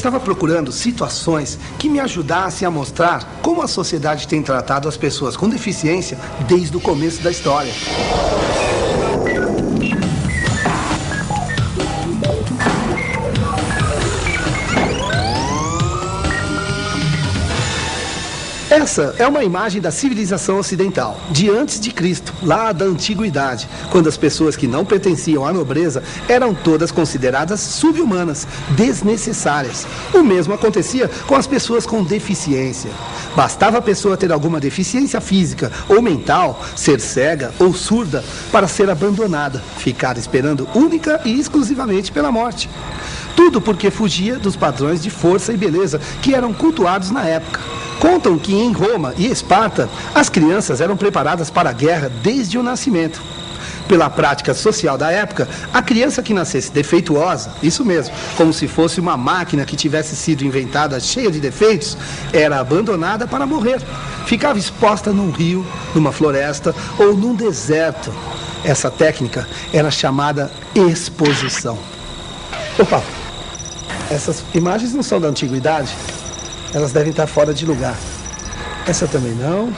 estava procurando situações que me ajudassem a mostrar como a sociedade tem tratado as pessoas com deficiência desde o começo da história. Essa é uma imagem da civilização ocidental, de antes de Cristo, lá da antiguidade, quando as pessoas que não pertenciam à nobreza eram todas consideradas sub-humanas, desnecessárias. O mesmo acontecia com as pessoas com deficiência. Bastava a pessoa ter alguma deficiência física ou mental, ser cega ou surda, para ser abandonada, ficar esperando única e exclusivamente pela morte. Tudo porque fugia dos padrões de força e beleza que eram cultuados na época. Contam que em Roma e Esparta, as crianças eram preparadas para a guerra desde o nascimento. Pela prática social da época, a criança que nascesse defeituosa, isso mesmo, como se fosse uma máquina que tivesse sido inventada cheia de defeitos, era abandonada para morrer. Ficava exposta num rio, numa floresta ou num deserto. Essa técnica era chamada exposição. Opa, essas imagens não são da antiguidade? Elas devem estar fora de lugar. Essa também não.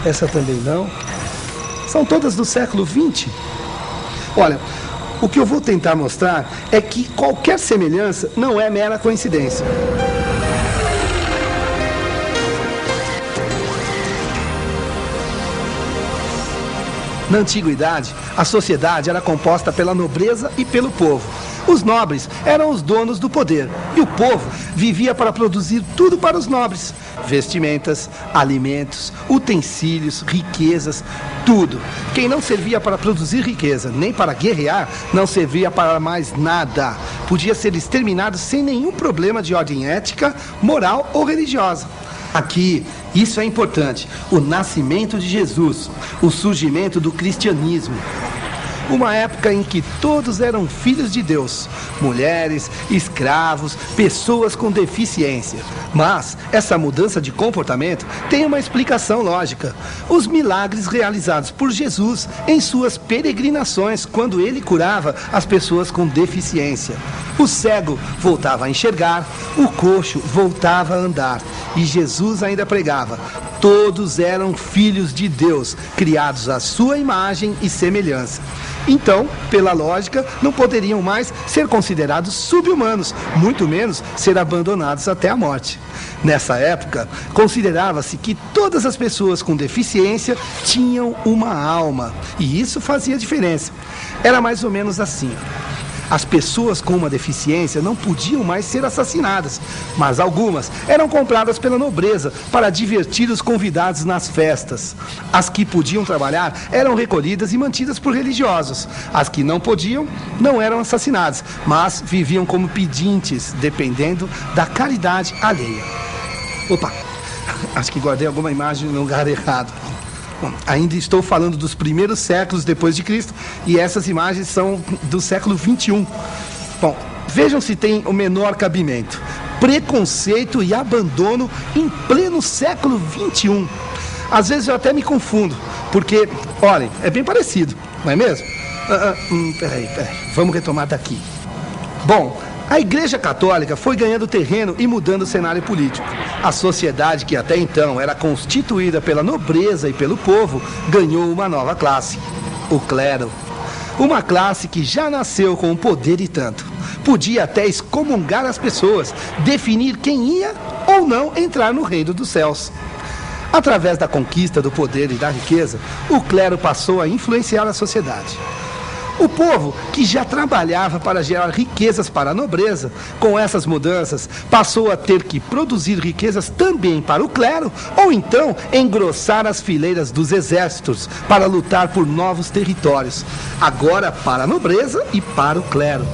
Essa também não. São todas do século XX. Olha, o que eu vou tentar mostrar é que qualquer semelhança não é mera coincidência. Na antiguidade, a sociedade era composta pela nobreza e pelo povo. Os nobres eram os donos do poder e o povo vivia para produzir tudo para os nobres: vestimentas, alimentos, utensílios, riquezas, tudo. Quem não servia para produzir riqueza nem para guerrear, não servia para mais nada. Podia ser exterminado sem nenhum problema de ordem ética, moral ou religiosa. Aqui, isso é importante: o nascimento de Jesus, o surgimento do cristianismo. Uma época em que todos eram filhos de Deus, mulheres, escravos, pessoas com deficiência. Mas essa mudança de comportamento tem uma explicação lógica: os milagres realizados por Jesus em suas peregrinações, quando ele curava as pessoas com deficiência. O cego voltava a enxergar, o coxo voltava a andar, e Jesus ainda pregava: todos eram filhos de Deus, criados à sua imagem e semelhança. Então, pela lógica, não poderiam mais ser considerados sub-humanos, muito menos ser abandonados até a morte. Nessa época, considerava-se que todas as pessoas com deficiência tinham uma alma, e isso fazia diferença. Era mais ou menos assim: as pessoas com uma deficiência não podiam mais ser assassinadas, mas algumas eram compradas pela nobreza para divertir os convidados nas festas. As que podiam trabalhar eram recolhidas e mantidas por religiosos. As que não podiam não eram assassinadas, mas viviam como pedintes, dependendo da caridade alheia. Opa, acho que guardei alguma imagem no lugar errado. Bom, ainda estou falando dos primeiros séculos depois de Cristo e essas imagens são do século XXI. Bom, vejam se tem o menor cabimento: preconceito e abandono em pleno século XXI. Às vezes eu até me confundo, porque, olhem, é bem parecido, não é mesmo? Peraí, vamos retomar daqui. Bom, a Igreja Católica foi ganhando terreno e mudando o cenário político. A sociedade, que até então era constituída pela nobreza e pelo povo, ganhou uma nova classe: o clero. Uma classe que já nasceu com poder e tanto. Podia até excomungar as pessoas, definir quem ia ou não entrar no reino dos céus. Através da conquista do poder e da riqueza, o clero passou a influenciar a sociedade. O povo, que já trabalhava para gerar riquezas para a nobreza, com essas mudanças, passou a ter que produzir riquezas também para o clero, ou então engrossar as fileiras dos exércitos para lutar por novos territórios, agora para a nobreza e para o clero.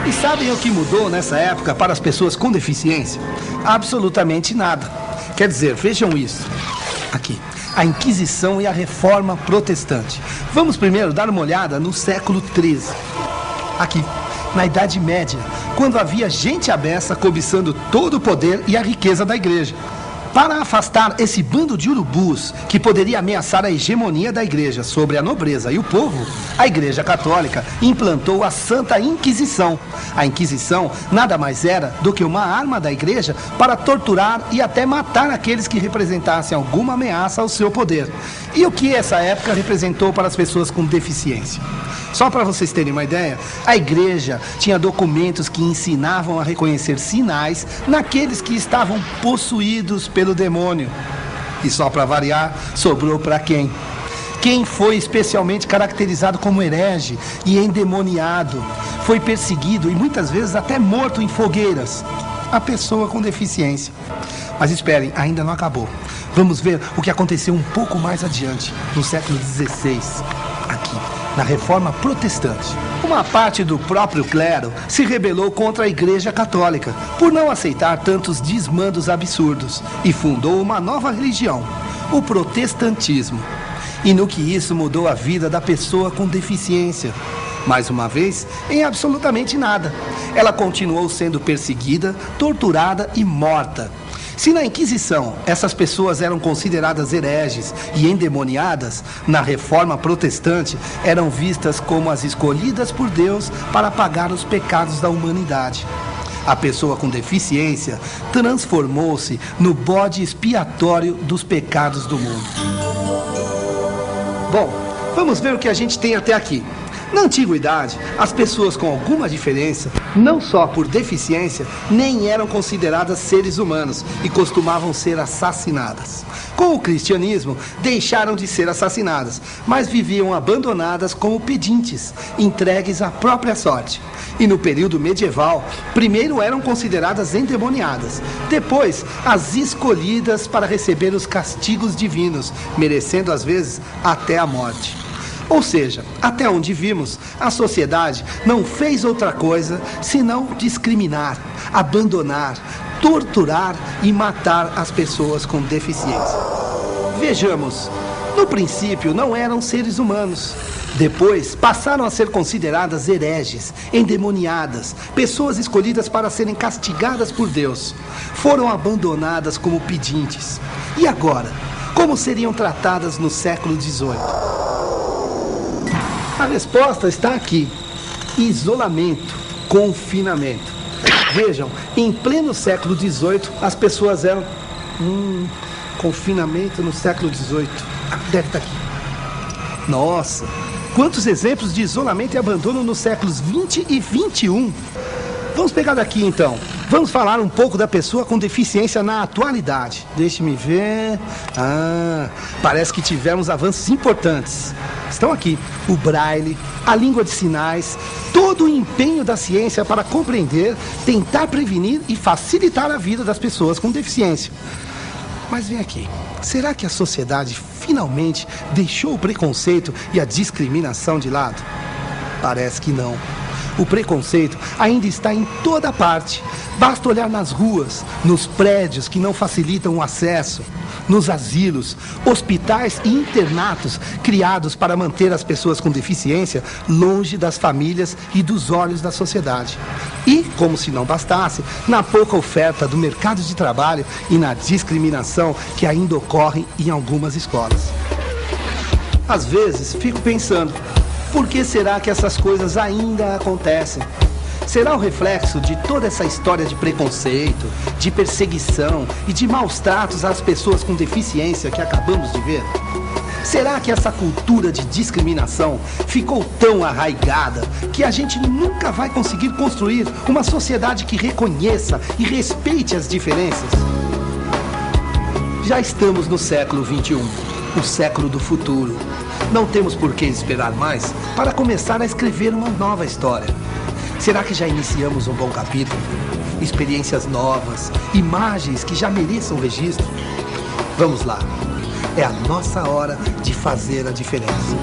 E sabem o que mudou nessa época para as pessoas com deficiência? Absolutamente nada. Quer dizer, vejam isso. Aqui: a Inquisição e a Reforma Protestante. Vamos primeiro dar uma olhada no século XIII. Aqui, na Idade Média, quando havia gente à beça cobiçando todo o poder e a riqueza da igreja. Para afastar esse bando de urubus que poderia ameaçar a hegemonia da igreja sobre a nobreza e o povo, a Igreja Católica implantou a Santa Inquisição. A Inquisição nada mais era do que uma arma da igreja para torturar e até matar aqueles que representassem alguma ameaça ao seu poder. E o que essa época representou para as pessoas com deficiência? Só para vocês terem uma ideia, a igreja tinha documentos que ensinavam a reconhecer sinais naqueles que estavam possuídos pelo demônio. E só para variar, sobrou para quem? Quem foi especialmente caracterizado como herege e endemoniado, foi perseguido e muitas vezes até morto em fogueiras? A pessoa com deficiência. Mas esperem, ainda não acabou. Vamos ver o que aconteceu um pouco mais adiante, no século XVI, aqui, na Reforma Protestante. Uma parte do próprio clero se rebelou contra a Igreja Católica por não aceitar tantos desmandos absurdos e fundou uma nova religião, o protestantismo. E no que isso mudou a vida da pessoa com deficiência? Mais uma vez, em absolutamente nada. Ela continuou sendo perseguida, torturada e morta. Se na Inquisição essas pessoas eram consideradas hereges e endemoniadas, na Reforma Protestante eram vistas como as escolhidas por Deus para pagar os pecados da humanidade. A pessoa com deficiência transformou-se no bode expiatório dos pecados do mundo. Bom, vamos ver o que a gente tem até aqui. Na antiguidade, as pessoas com alguma diferença, não só por deficiência, nem eram consideradas seres humanos e costumavam ser assassinadas. Com o cristianismo, deixaram de ser assassinadas, mas viviam abandonadas como pedintes, entregues à própria sorte. E no período medieval, primeiro eram consideradas endemoniadas, depois as escolhidas para receber os castigos divinos, merecendo às vezes até a morte. Ou seja, até onde vimos, a sociedade não fez outra coisa senão discriminar, abandonar, torturar e matar as pessoas com deficiência. Vejamos, no princípio não eram seres humanos. Depois passaram a ser consideradas hereges, endemoniadas, pessoas escolhidas para serem castigadas por Deus. Foram abandonadas como pedintes. E agora, como seriam tratadas no século XVIII? A resposta está aqui: isolamento, confinamento. Vejam, em pleno século XVIII, as pessoas eram... confinamento no século XVIII. Deve estar aqui. Nossa, quantos exemplos de isolamento e abandono nos séculos XX e XXI. Vamos pegar daqui então. Vamos falar um pouco da pessoa com deficiência na atualidade. Deixe-me ver... parece que tivemos avanços importantes. Estão aqui o braille, a língua de sinais, todo o empenho da ciência para compreender, tentar prevenir e facilitar a vida das pessoas com deficiência. Mas vem aqui, será que a sociedade finalmente deixou o preconceito e a discriminação de lado? Parece que não. O preconceito ainda está em toda parte. Basta olhar nas ruas, nos prédios que não facilitam o acesso, nos asilos, hospitais e internatos criados para manter as pessoas com deficiência longe das famílias e dos olhos da sociedade. E, como se não bastasse, na pouca oferta do mercado de trabalho e na discriminação que ainda ocorre em algumas escolas. Às vezes, fico pensando, por que será que essas coisas ainda acontecem? Será o reflexo de toda essa história de preconceito, de perseguição e de maus tratos às pessoas com deficiência que acabamos de ver? Será que essa cultura de discriminação ficou tão arraigada que a gente nunca vai conseguir construir uma sociedade que reconheça e respeite as diferenças? Já estamos no século XXI, o século do futuro. Não temos por que esperar mais para começar a escrever uma nova história. Será que já iniciamos um bom capítulo? Experiências novas, imagens que já mereçam registro? Vamos lá, é a nossa hora de fazer a diferença.